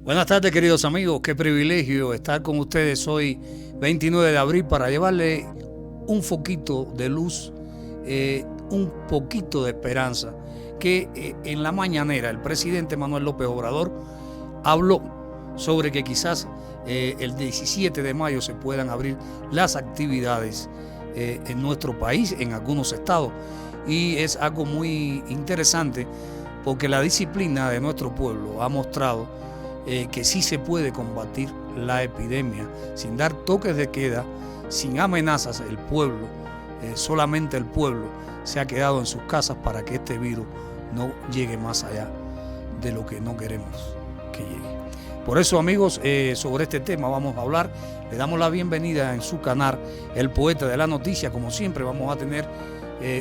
Buenas tardes, queridos amigos. Qué privilegio estar con ustedes hoy, 29 de abril, para llevarle un foquito de luz, un poquito de esperanza, que en la mañanera el presidente Manuel López Obrador habló sobre que quizás el 17 de mayo se puedan abrir las actividades en nuestro país, en algunos estados. Y es algo muy interesante porque la disciplina de nuestro pueblo ha mostrado que sí se puede combatir la epidemia sin dar toques de queda, sin amenazas. El pueblo, solamente el pueblo se ha quedado en sus casas para que este virus no llegue más allá de lo que no queremos que llegue. Por eso, amigos, sobre este tema vamos a hablar. Le damos la bienvenida en su canal, El Poeta de la Noticia. Como siempre vamos a tener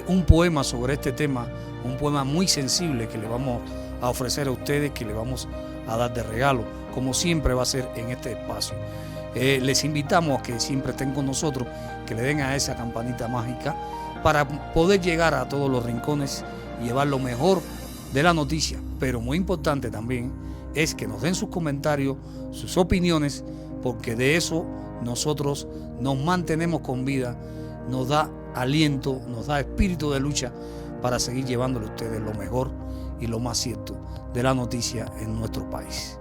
un poema sobre este tema, un poema muy sensible que le vamos a ofrecer a ustedes, que le vamos a dar de regalo, como siempre va a ser en este espacio. Les invitamos a que siempre estén con nosotros, que le den a esa campanita mágica para poder llegar a todos los rincones y llevar lo mejor de la noticia. Pero muy importante también es que nos den sus comentarios, sus opiniones, porque de eso nosotros nos mantenemos con vida, nos da aliento, nos da espíritu de lucha para seguir llevándole a ustedes lo mejor y lo más cierto de la noticia en nuestro país.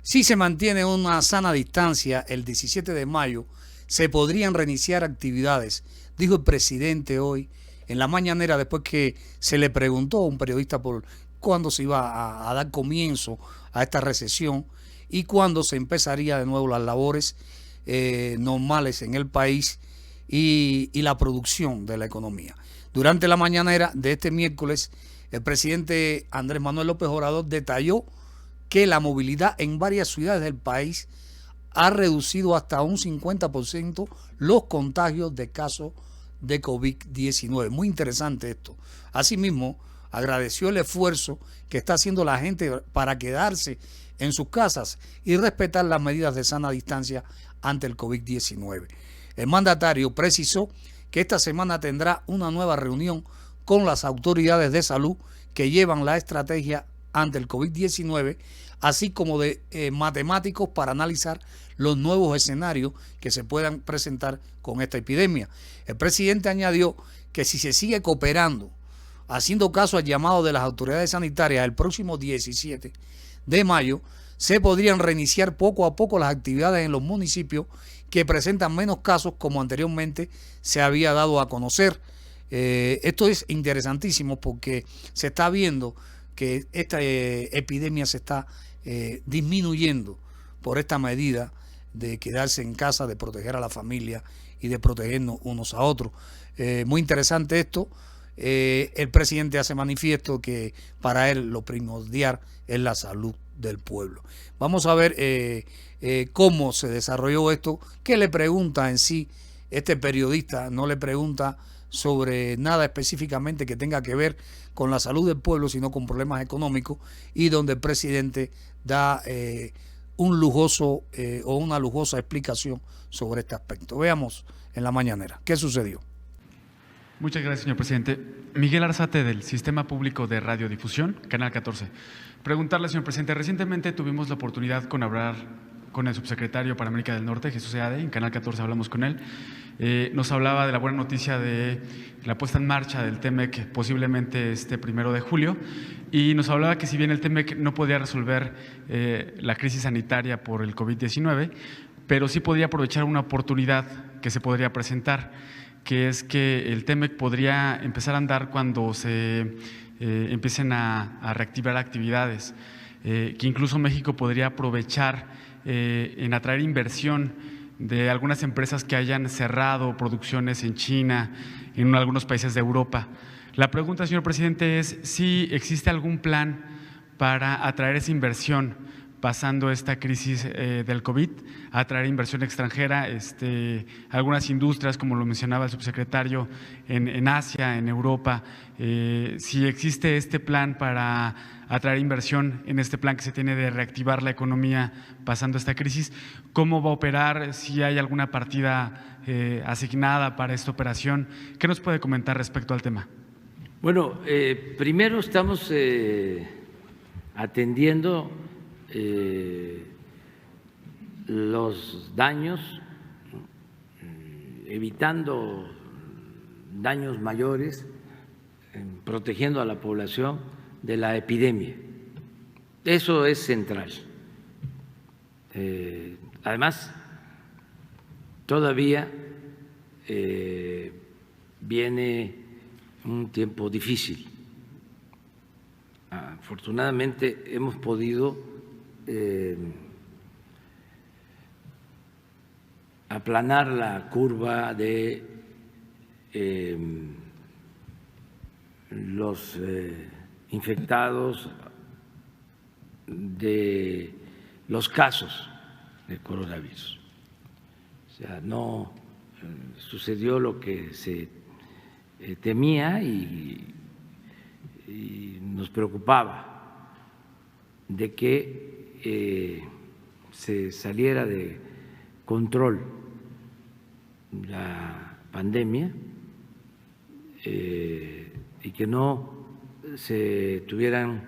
Si se mantiene una sana distancia, el 17 de mayo se podrían reiniciar actividades, dijo el presidente hoy en la mañanera, después que se le preguntó a un periodista por cuándo se iba a dar comienzo a esta recesión y cuándo se empezaría de nuevo las labores normales en el país y la producción de la economía. Durante la mañanera de este miércoles, el presidente Andrés Manuel López Obrador detalló que la movilidad en varias ciudades del país ha reducido hasta un 50% los contagios de casos de COVID-19. Muy interesante esto. Asimismo, agradeció el esfuerzo que está haciendo la gente para quedarse en sus casas y respetar las medidas de sana distancia ante el COVID-19. El mandatario precisó que esta semana tendrá una nueva reunión con las autoridades de salud que llevan la estrategia ante el COVID-19, así como de matemáticos para analizar los nuevos escenarios que se puedan presentar con esta epidemia. El presidente añadió que si se sigue cooperando, haciendo caso al llamado de las autoridades sanitarias, el próximo 17 de mayo se podrían reiniciar poco a poco las actividades en los municipios que presentan menos casos, como anteriormente se había dado a conocer. Esto es interesantísimo porque se está viendo que esta epidemia se está disminuyendo por esta medida de quedarse en casa, de proteger a la familia y de protegernos unos a otros. Muy interesante esto. El presidente hace manifiesto que para él lo primordial es la salud del pueblo. Vamos a ver cómo se desarrolló esto. ¿Qué le pregunta en sí este periodista? No le pregunta sobre nada específicamente que tenga que ver con la salud del pueblo, sino con problemas económicos, y donde el presidente da un lujoso o una lujosa explicación sobre este aspecto. Veamos en la mañanera qué sucedió. Muchas gracias, señor presidente. Miguel Arzate, del Sistema Público de Radiodifusión, Canal 14. Preguntarle, señor presidente, recientemente tuvimos la oportunidad con hablar con el subsecretario para América del Norte, Jesús Seade, en Canal 14 hablamos con él. Nos hablaba de la buena noticia de la puesta en marcha del TEMEC posiblemente este 1 de julio, y nos hablaba que si bien el TEMEC no podía resolver la crisis sanitaria por el COVID-19, pero sí podría aprovechar una oportunidad que se podría presentar, que es que el TEMEC podría empezar a andar cuando se empiecen a reactivar actividades, que incluso México podría aprovechar en atraer inversión de algunas empresas que hayan cerrado producciones en China, en algunos países de Europa. La pregunta, señor presidente, es si existe algún plan para atraer esa inversión pasando esta crisis del COVID, a atraer inversión extranjera, algunas industrias, como lo mencionaba el subsecretario, en Asia, en Europa. Si existe este plan para atraer inversión, en este plan que se tiene de reactivar la economía pasando esta crisis, ¿cómo va a operar? Si hay alguna partida asignada para esta operación. ¿Qué nos puede comentar respecto al tema? Bueno, primero estamos atendiendo los daños, evitando daños mayores, protegiendo a la población de la epidemia. Eso es central. Además, todavía viene un tiempo difícil. Afortunadamente hemos podido aplanar la curva de los infectados, de los casos de coronavirus. O sea, no sucedió lo que se temía y nos preocupaba de que se saliera de control la pandemia y que no se tuvieran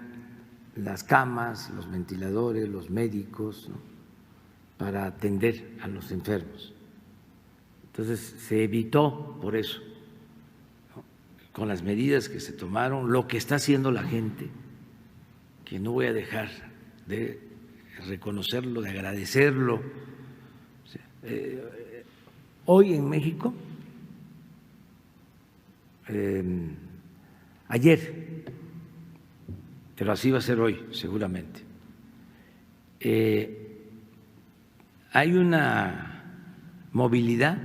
las camas, los ventiladores, los médicos, ¿no?, para atender a los enfermos. Entonces se evitó por eso, ¿no?, con las medidas que se tomaron, lo que está haciendo la gente, que no voy a dejar de reconocerlo, de agradecerlo. O sea, hoy en México, ayer, pero así va a ser hoy seguramente, hay una movilidad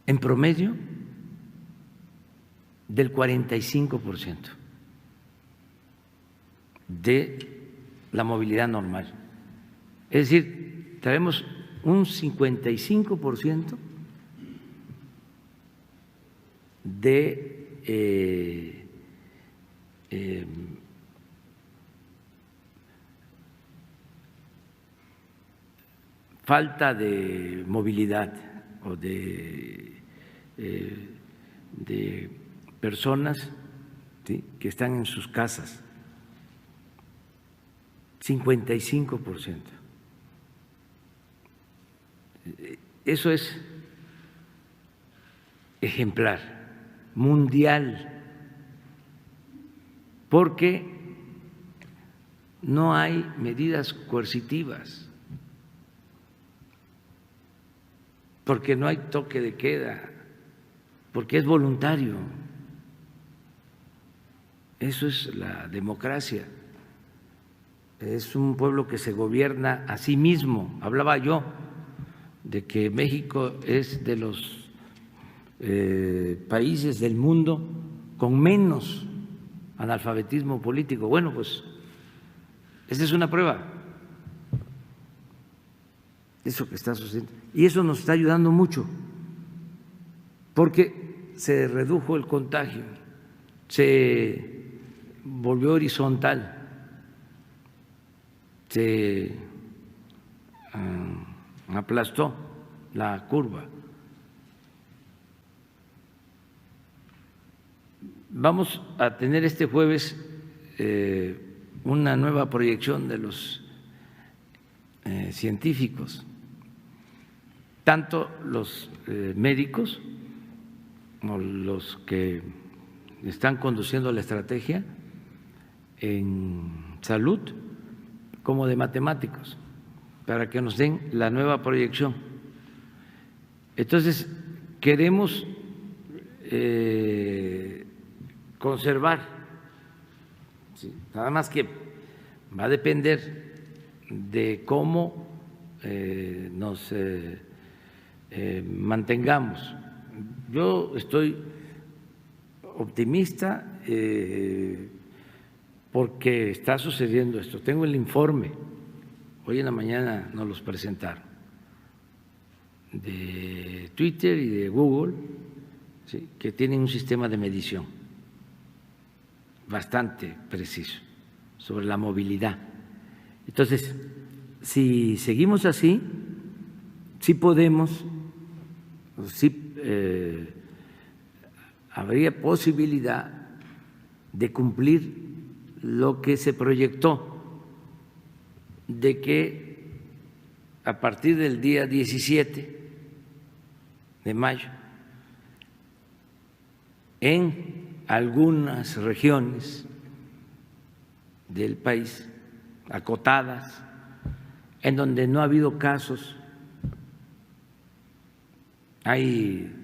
en promedio del 45% de la movilidad normal. Es decir, traemos un 55% de falta de movilidad o de personas, ¿sí?, que están en sus casas, 55%. Eso es ejemplar, mundial, porque no hay medidas coercitivas, porque no hay toque de queda, porque es voluntario. Eso es la democracia. Es un pueblo que se gobierna a sí mismo. Hablaba yo de que México es de los países del mundo con menos analfabetismo político. Bueno, pues esta es una prueba, eso que está sucediendo. Y eso nos está ayudando mucho, porque se redujo el contagio, se volvió horizontal, se aplastó la curva. Vamos a tener este jueves una nueva proyección de los científicos, tanto los médicos como los que están conduciendo la estrategia en salud, como de matemáticos, para que nos den la nueva proyección. Entonces, queremos conservar, ¿sí?, nada más que va a depender de cómo nos mantengamos. Yo estoy optimista, porque está sucediendo esto. Tengo el informe, hoy en la mañana nos los presentaron, de Twitter y de Google, ¿sí?, que tienen un sistema de medición bastante preciso sobre la movilidad. Entonces, si seguimos así, sí podemos, sí habría posibilidad de cumplir lo que se proyectó, de que a partir del día 17 de mayo, en algunas regiones del país, acotadas, en donde no ha habido casos, hay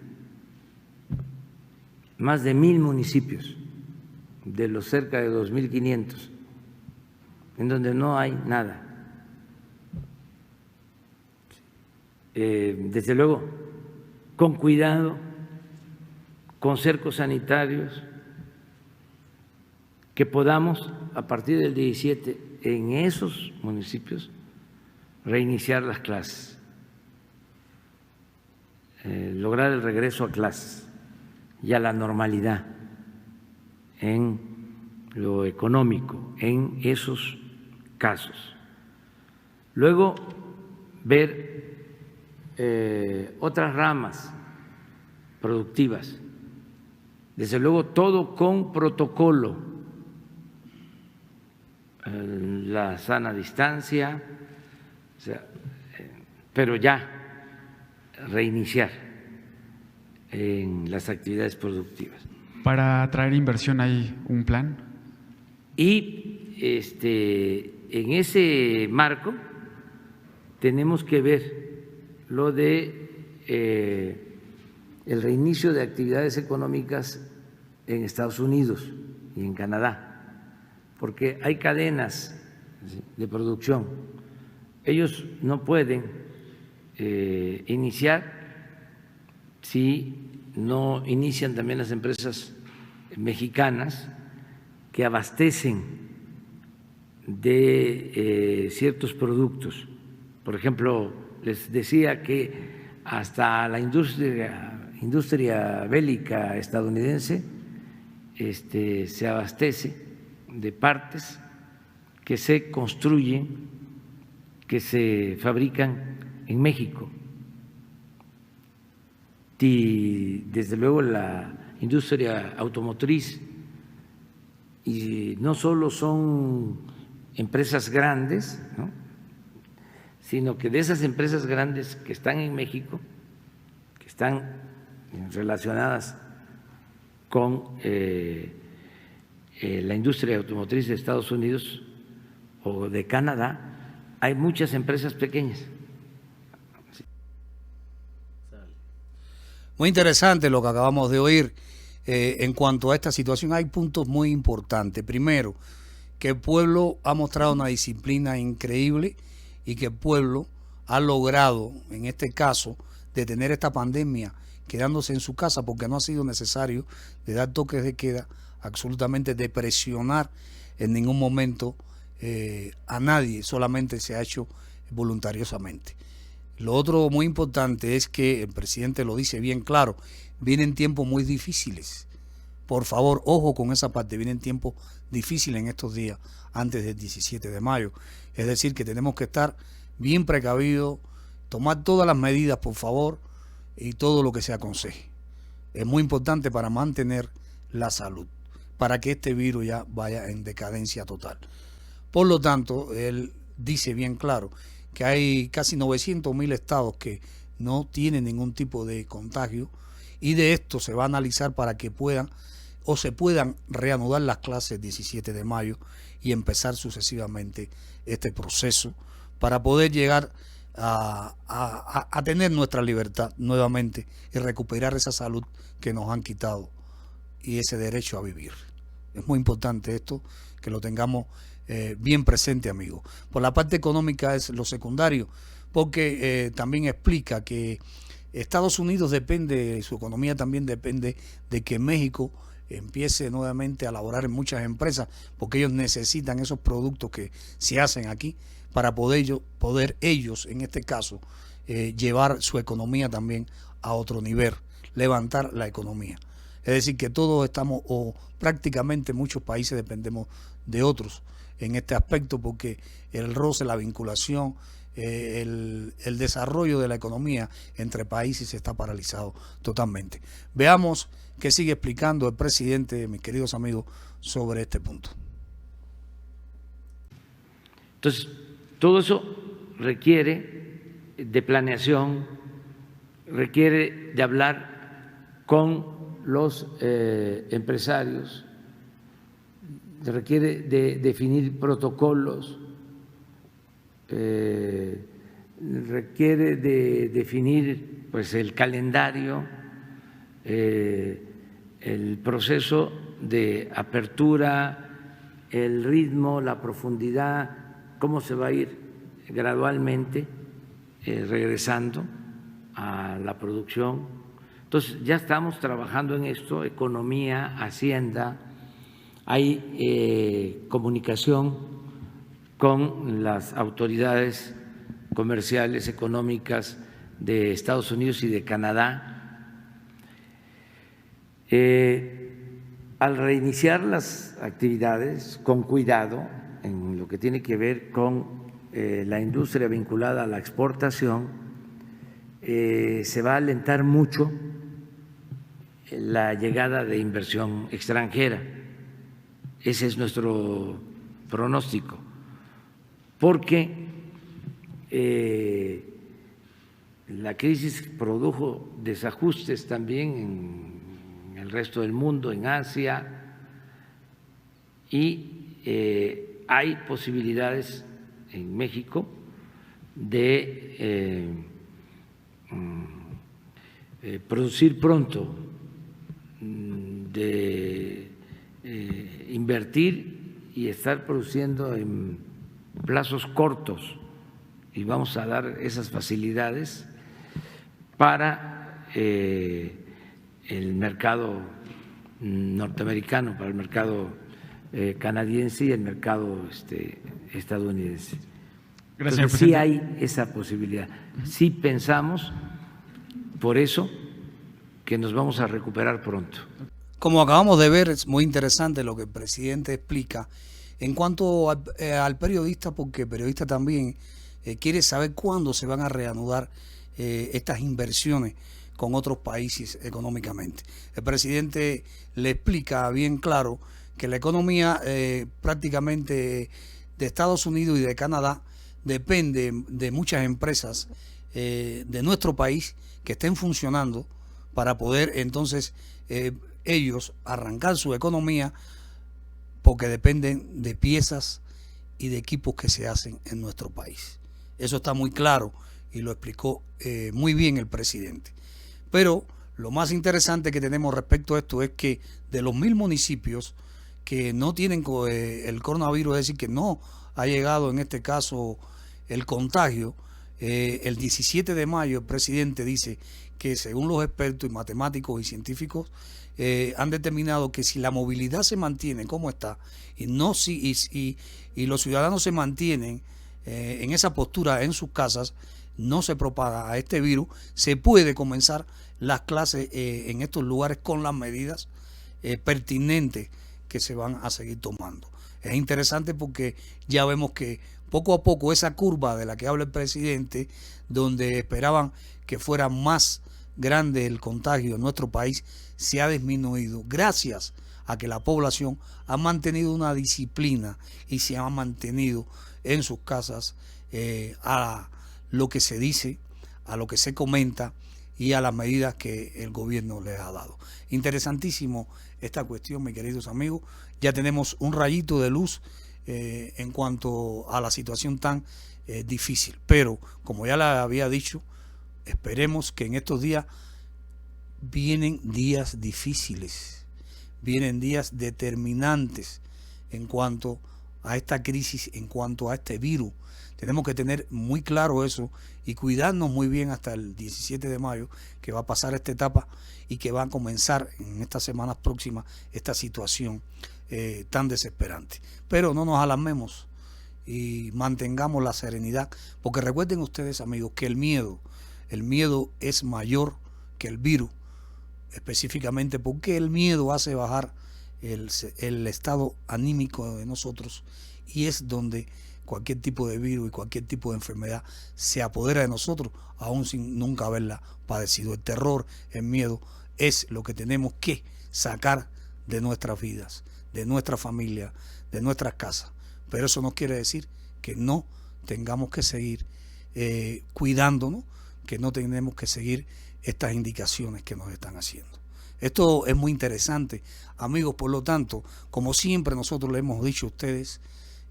más de 1,000 municipios de los cerca de 2,500 en donde no hay nada. Desde luego, con cuidado, con cercos sanitarios, que podamos a partir del 17 en esos municipios reiniciar las clases, lograr el regreso a clases y a la normalidad en lo económico, en esos casos. Luego, ver otras ramas productivas, desde luego todo con protocolo, la sana distancia, o sea, pero ya reiniciar en las actividades productivas. ¿Para atraer inversión hay un plan? Y en ese marco tenemos que ver lo de el reinicio de actividades económicas en Estados Unidos y en Canadá, porque hay cadenas de producción. Ellos no pueden iniciar si no inician también las empresas mexicanas que abastecen de ciertos productos. Por ejemplo, les decía que hasta la industria bélica estadounidense se abastece de partes que se construyen, que se fabrican en México. Y desde luego la industria automotriz, y no solo son empresas grandes, ¿no?, sino que de esas empresas grandes que están en México, que están relacionadas con la industria automotriz de Estados Unidos o de Canadá, hay muchas empresas pequeñas. Muy interesante lo que acabamos de oír. En cuanto a esta situación, hay puntos muy importantes. Primero, que el pueblo ha mostrado una disciplina increíble y que el pueblo ha logrado, en este caso, detener esta pandemia quedándose en su casa, porque no ha sido necesario de dar toques de queda, absolutamente de presionar en ningún momento a nadie, solamente se ha hecho voluntariosamente. Lo otro muy importante es que el presidente lo dice bien claro, vienen tiempos muy difíciles. Por favor, ojo con esa parte, vienen tiempos difíciles en estos días antes del 17 de mayo. Es decir, que tenemos que estar bien precavidos, tomar todas las medidas, por favor, y todo lo que se aconseje. Es muy importante para mantener la salud, para que este virus ya vaya en decadencia total. Por lo tanto, él dice bien claro que hay casi 900.000 estados que no tienen ningún tipo de contagio, y de esto se va a analizar para que puedan o se puedan reanudar las clases el 17 de mayo y empezar sucesivamente este proceso para poder llegar a tener nuestra libertad nuevamente y recuperar esa salud que nos han quitado y ese derecho a vivir. Es muy importante esto, que lo tengamos bien presente, amigos. Por la parte económica es lo secundario, porque también explica que Estados Unidos depende, su economía también depende de que México empiece nuevamente a laborar en muchas empresas, porque ellos necesitan esos productos que se hacen aquí para poder ellos, en este caso, llevar su economía también a otro nivel, levantar la economía. Es decir, que todos estamos, o prácticamente muchos países dependemos de otros en este aspecto, porque el roce, la vinculación, el desarrollo de la economía entre países está paralizado totalmente. Veamos qué sigue explicando el presidente, mis queridos amigos, sobre este punto. Entonces, todo eso requiere de planeación, requiere de hablar con los empresarios, requiere de definir protocolos, requiere de definir pues el calendario, el proceso de apertura, el ritmo, la profundidad, cómo se va a ir gradualmente regresando a la producción. Entonces ya estamos trabajando en esto, economía, hacienda, hay comunicación con las autoridades comerciales, económicas de Estados Unidos y de Canadá. Al reiniciar las actividades con cuidado en lo que tiene que ver con la industria vinculada a la exportación, se va a alentar mucho la llegada de inversión extranjera. Ese es nuestro pronóstico, porque la crisis produjo desajustes también en el resto del mundo, en Asia, y hay posibilidades en México de producir pronto, de invertir y estar produciendo en plazos cortos, y vamos a dar esas facilidades para el mercado norteamericano, para el mercado canadiense y el mercado estadounidense. Gracias, entonces, sí hay esa posibilidad. Sí pensamos, por eso, que nos vamos a recuperar pronto. Como acabamos de ver, es muy interesante lo que el presidente explica en cuanto al periodista, porque el periodista también quiere saber cuándo se van a reanudar estas inversiones con otros países económicamente. El presidente le explica bien claro que la economía prácticamente de Estados Unidos y de Canadá depende de muchas empresas de nuestro país que estén funcionando para poder entonces ellos arrancar su economía, porque dependen de piezas y de equipos que se hacen en nuestro país. Eso está muy claro y lo explicó muy bien el presidente. Pero lo más interesante que tenemos respecto a esto es que de los 1000 municipios que no tienen el coronavirus, es decir, que no ha llegado en este caso el contagio, el 17 de mayo el presidente dice que según los expertos y matemáticos y científicos han determinado que si la movilidad se mantiene como está y los ciudadanos se mantienen en esa postura en sus casas, no se propaga a este virus, se puede comenzar las clases en estos lugares con las medidas pertinentes que se van a seguir tomando. Es interesante porque ya vemos que poco a poco esa curva de la que habla el presidente, donde esperaban que fuera más grande el contagio en nuestro país, se ha disminuido gracias a que la población ha mantenido una disciplina y se ha mantenido en sus casas a lo que se dice, a lo que se comenta y a las medidas que el gobierno les ha dado. Interesantísimo esta cuestión, mis queridos amigos. Ya tenemos un rayito de luz en cuanto a la situación tan difícil. Pero, como ya le había dicho, esperemos que en estos días vienen días difíciles, vienen días determinantes en cuanto a esta crisis, en cuanto a este virus Tenemos que tener muy claro eso y cuidarnos muy bien hasta el 17 de mayo, que va a pasar esta etapa y que va a comenzar en estas semanas próximas esta situación tan desesperante. Pero no nos alarmemos y mantengamos la serenidad, porque recuerden ustedes, amigos, que el miedo es mayor que el virus, específicamente porque el miedo hace bajar el estado anímico de nosotros, y es donde cualquier tipo de virus y cualquier tipo de enfermedad se apodera de nosotros, aún sin nunca haberla padecido. El terror, el miedo, es lo que tenemos que sacar de nuestras vidas, de nuestra familia, de nuestras casas. Pero eso no quiere decir que no tengamos que seguir cuidándonos, que no tenemos que seguir estas indicaciones que nos están haciendo. Esto es muy interesante, amigos. Por lo tanto, como siempre nosotros le hemos dicho a ustedes,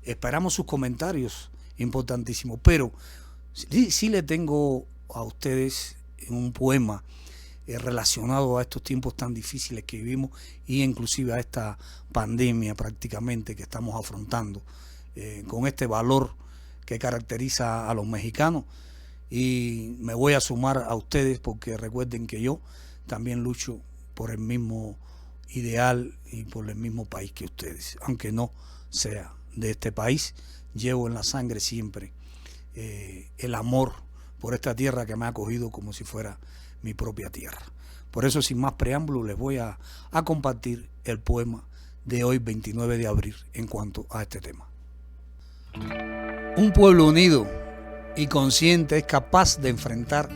esperamos sus comentarios, importantísimos, pero sí le tengo a ustedes un poema relacionado a estos tiempos tan difíciles que vivimos y inclusive a esta pandemia prácticamente que estamos afrontando, con este valor que caracteriza a los mexicanos. Y me voy a sumar a ustedes porque recuerden que yo también lucho por el mismo ideal y por el mismo país que ustedes, aunque no sea de este país. Llevo en la sangre siempre el amor por esta tierra que me ha acogido como si fuera mi propia tierra. Por eso, sin más preámbulo, les voy a compartir el poema de hoy, 29 de abril, en cuanto a este tema. Un pueblo unido y consciente es capaz de enfrentar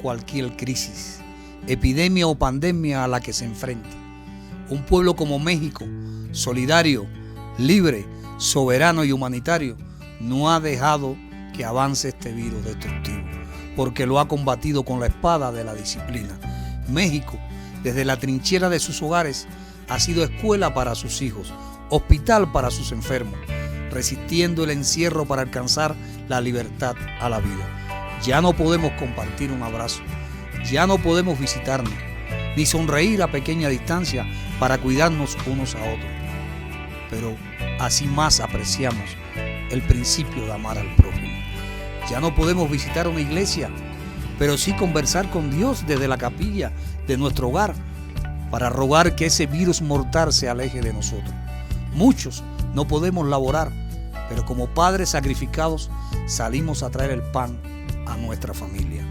cualquier crisis, epidemia o pandemia a la que se enfrente. Un pueblo como México, solidario, libre, soberano y humanitario, no ha dejado que avance este virus destructivo, porque lo ha combatido con la espada de la disciplina. México, desde la trinchera de sus hogares, ha sido escuela para sus hijos, hospital para sus enfermos, resistiendo el encierro para alcanzar la libertad a la vida. Ya no podemos compartir un abrazo, ya no podemos visitarnos, ni sonreír a pequeña distancia para cuidarnos unos a otros. Pero así más apreciamos el principio de amar al prójimo. Ya no podemos visitar una iglesia, pero sí conversar con Dios desde la capilla de nuestro hogar para rogar que ese virus mortal se aleje de nosotros. Muchos no podemos laborar, pero como padres sacrificados salimos a traer el pan a nuestra familia.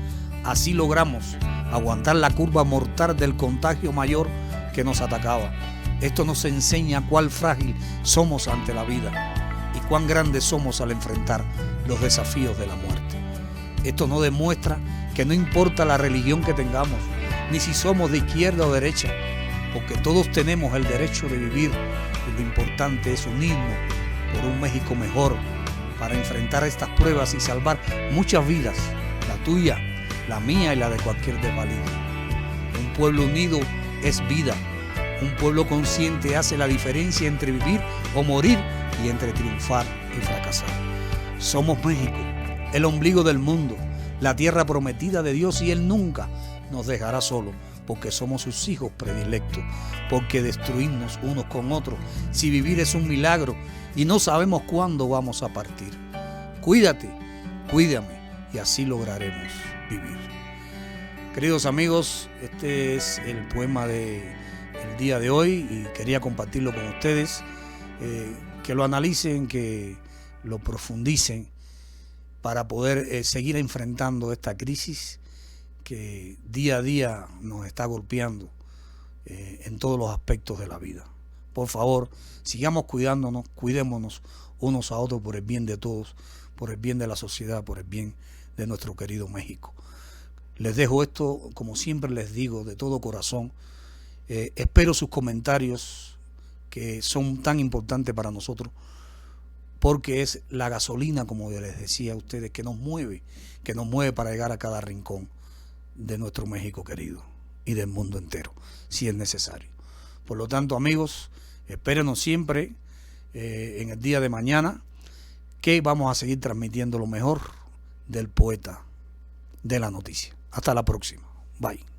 Así logramos aguantar la curva mortal del contagio mayor que nos atacaba. Esto nos enseña cuán frágil somos ante la vida y cuán grandes somos al enfrentar los desafíos de la muerte. Esto nos demuestra que no importa la religión que tengamos, ni si somos de izquierda o derecha, porque todos tenemos el derecho de vivir, y lo importante es unirnos por un México mejor para enfrentar estas pruebas y salvar muchas vidas, la tuya, la mía y la de cualquier desvalido. Un pueblo unido es vida. Un pueblo consciente hace la diferencia entre vivir o morir y entre triunfar y fracasar. Somos México, el ombligo del mundo, la tierra prometida de Dios, y Él nunca nos dejará solos, porque somos sus hijos predilectos, porque destruirnos unos con otros, si vivir es un milagro y no sabemos cuándo vamos a partir. Cuídate, cuídame y así lograremos vivir. Queridos amigos, este es el poema del día de hoy y quería compartirlo con ustedes, que lo analicen, que lo profundicen para poder seguir enfrentando esta crisis que día a día nos está golpeando en todos los aspectos de la vida. Por favor, sigamos cuidándonos, cuidémonos unos a otros por el bien de todos, por el bien de la sociedad, por el bien de nuestro querido México. Les dejo esto, como siempre les digo, de todo corazón. Espero sus comentarios, que son tan importantes para nosotros, porque es la gasolina, como les decía a ustedes, que nos mueve para llegar a cada rincón de nuestro México querido y del mundo entero, si es necesario. Por lo tanto, amigos, espérenos siempre en el día de mañana, que vamos a seguir transmitiendo lo mejor del poeta de la noticia. Hasta la próxima. Bye.